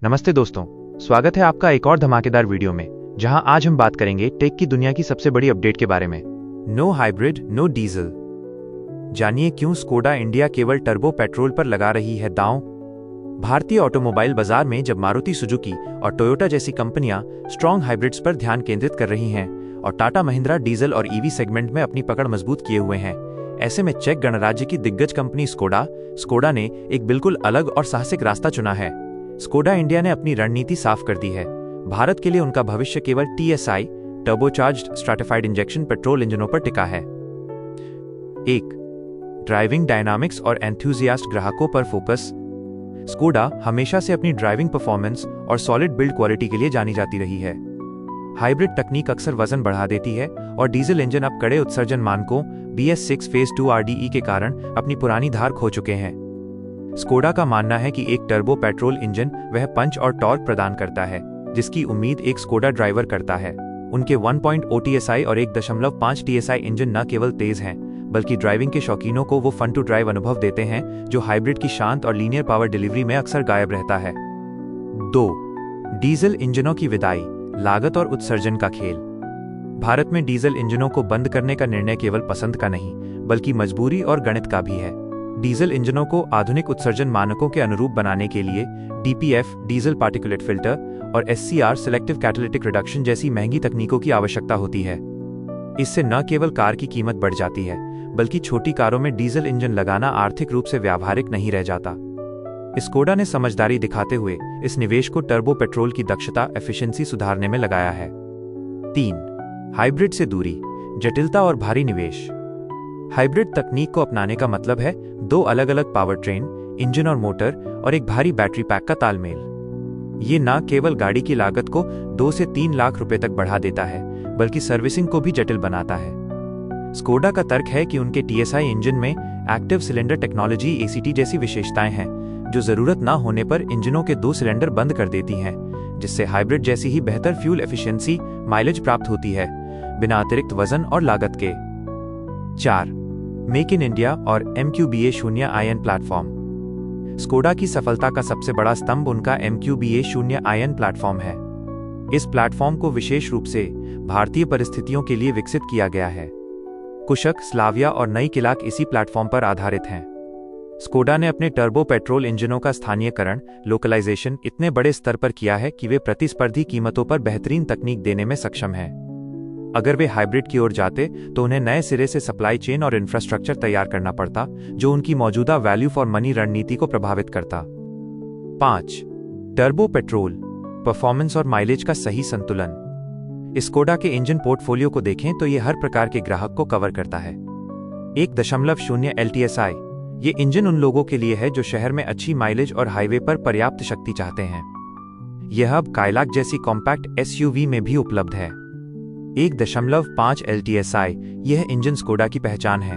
नमस्ते दोस्तों, स्वागत है आपका एक और धमाकेदार वीडियो में, जहां आज हम बात करेंगे टेक की दुनिया की सबसे बड़ी अपडेट के बारे में। No hybrid, no diesel. जानिए क्यों स्कोडा इंडिया केवल टर्बो पेट्रोल पर लगा रही है दांव। भारतीय ऑटोमोबाइल बाजार में जब मारुति सुजुकी और टोयोटा जैसी कंपनियां स्ट्रॉन्ग हाइब्रिड्स पर ध्यान केंद्रित कर रही हैं और टाटा महिंद्रा डीजल और ईवी सेगमेंट में अपनी पकड़ मजबूत किए हुए हैं, ऐसे में चेक गणराज्य की दिग्गज कंपनी स्कोडा ने एक बिल्कुल अलग और साहसिक रास्ता चुना है। स्कोडा इंडिया ने अपनी रणनीति साफ कर दी है। भारत के लिए उनका भविष्य केवल TSI turbocharged stratified injection petrol इंजनों पर टिका है। 1. ड्राइविंग डायनामिक्स और एंथुजियास्ट ग्राहकों पर फोकस। स्कोडा हमेशा से अपनी ड्राइविंग परफॉर्मेंस और सॉलिड बिल्ड क्वालिटी के लिए जानी जाती रही है। हाइब्रिड तकनीक अक्सर वजन बढ़ा देती है और डीजल इंजन अब कड़े उत्सर्जन मानकों BS6 फेज 2 RDE के कारण अपनी पुरानी धार खो चुके हैं। स्कोडा का मानना है कि एक टर्बो पेट्रोल इंजन वह पंच और टॉर्क प्रदान करता है जिसकी उम्मीद एक स्कोडा ड्राइवर करता है। उनके 1.0 TSI और 1.5 TSI इंजन न केवल तेज हैं बल्कि ड्राइविंग के शौकीनों को वो फन टू ड्राइव अनुभव देते हैं जो हाइब्रिड की शांत और लीनियर पावर डिलीवरी में अक्सर गायब रहता है। 2. डीजल इंजनों की विदाई, लागत और उत्सर्जन का खेल। भारत में डीजल इंजनों को बंद करने का निर्णय केवल पसंद का नहीं बल्कि मजबूरी और गणित का भी है। डीजल इंजनों को आधुनिक उत्सर्जन मानकों के अनुरूप बनाने के लिए DPF डीजल पार्टिकुलेट फिल्टर और SCR सिलेक्टिव कैटालिटिक रिडक्शन जैसी महंगी तकनीकों की आवश्यकता होती है। इससे न केवल कार की कीमत बढ़ जाती है बल्कि छोटी कारों में डीजल इंजन लगाना आर्थिक रूप से व्यावहारिक नहीं रह जाता। स्कोडा ने समझदारी दिखाते हुए इस निवेश को टर्बो पेट्रोल की दक्षता एफिशिएंसी सुधारने में लगाया है। 3. हाइब्रिड से दूरी, जटिलता और भारी निवेश। हाइब्रिड तकनीक को अपनाने का मतलब है 2 अलग अलग पावर ट्रेन, इंजन और मोटर और एक भारी बैटरी पैक का तालमेल। ये न केवल गाड़ी की लागत को 2 से 3 लाख रुपए तक बढ़ा देता है बल्कि सर्विसिंग को भी जटिल बनाता है। स्कोडा का तर्क है कि उनके TSI इंजन में एक्टिव सिलेंडर टेक्नोलॉजी ACT जैसी विशेषताएं हैं जो जरूरत न होने पर इंजनों के 2 सिलेंडर बंद कर देती हैं, जिससे हाइब्रिड जैसी ही बेहतर फ्यूल एफिशिएंसी माइलेज प्राप्त होती है बिना अतिरिक्त वजन और लागत के। 4. मेक इन इंडिया और MQBA0 प्लेटफॉर्म। स्कोडा की सफलता का सबसे बड़ा स्तंभ उनका MQBA0 प्लेटफॉर्म है। इस प्लेटफॉर्म को विशेष रूप से भारतीय परिस्थितियों के लिए विकसित किया गया है। कुशक, स्लाविया और नई किलाक इसी प्लेटफॉर्म पर आधारित हैं। स्कोडा ने अपने टर्बो पेट्रोल इंजनों का स्थानीयकरण लोकलाइजेशन इतने बड़े स्तर पर किया है कि वे प्रतिस्पर्धी कीमतों पर बेहतरीन तकनीक देने में सक्षम हैं। अगर वे हाइब्रिड की ओर जाते तो उन्हें नए सिरे से सप्लाई चेन और इंफ्रास्ट्रक्चर तैयार करना पड़ता जो उनकी मौजूदा वैल्यू फॉर मनी रणनीति को प्रभावित करता। 5. टर्बो पेट्रोल, परफॉर्मेंस और माइलेज का सही संतुलन। स्कोडा के इंजन पोर्टफोलियो को देखें तो ये हर प्रकार के ग्राहक को कवर करता है। 1.0 LTSI, ये इंजन उन लोगों के लिए है जो शहर में अच्छी माइलेज और हाईवे पर पर्याप्त शक्ति चाहते हैं। यह अब काइलाक जैसी कॉम्पैक्ट SUV में भी उपलब्ध है। 1.5 LTSI, यह इंजन स्कोडा की पहचान है।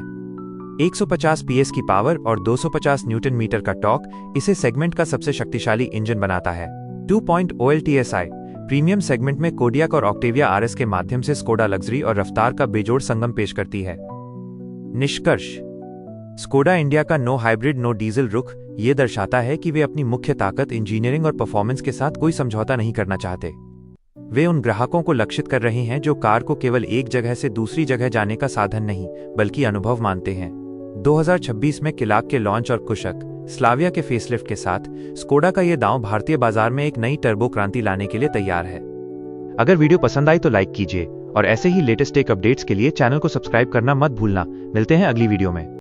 150 PS की पावर और 250 न्यूटन मीटर का टॉर्क इसे सेगमेंट का सबसे शक्तिशाली इंजन बनाता है। 2.0 LTSI, प्रीमियम सेगमेंट में कोडियाक और ऑक्टेविया RS के माध्यम से स्कोडा लग्जरी और रफ्तार का बेजोड़ संगम पेश करती है। निष्कर्ष, स्कोडा इंडिया का नो हाइब्रिड नो डीजल रुख ये दर्शाता है कि वे अपनी मुख्य ताकत इंजीनियरिंग और परफॉर्मेंस के साथ कोई समझौता नहीं करना चाहते। वे उन ग्राहकों को लक्षित कर रहे हैं जो कार को केवल एक जगह से दूसरी जगह जाने का साधन नहीं बल्कि अनुभव मानते हैं। 2026 में किलाक के लॉन्च और कुशक, स्लाविया के फेसलिफ्ट के साथ स्कोडा का यह दांव भारतीय बाजार में एक नई टर्बो क्रांति लाने के लिए तैयार है। अगर वीडियो पसंद आई तो लाइक कीजिए और ऐसे ही लेटेस्ट टेक अपडेट्स के लिए चैनल को सब्सक्राइब करना मत भूलना। मिलते हैं अगली वीडियो में।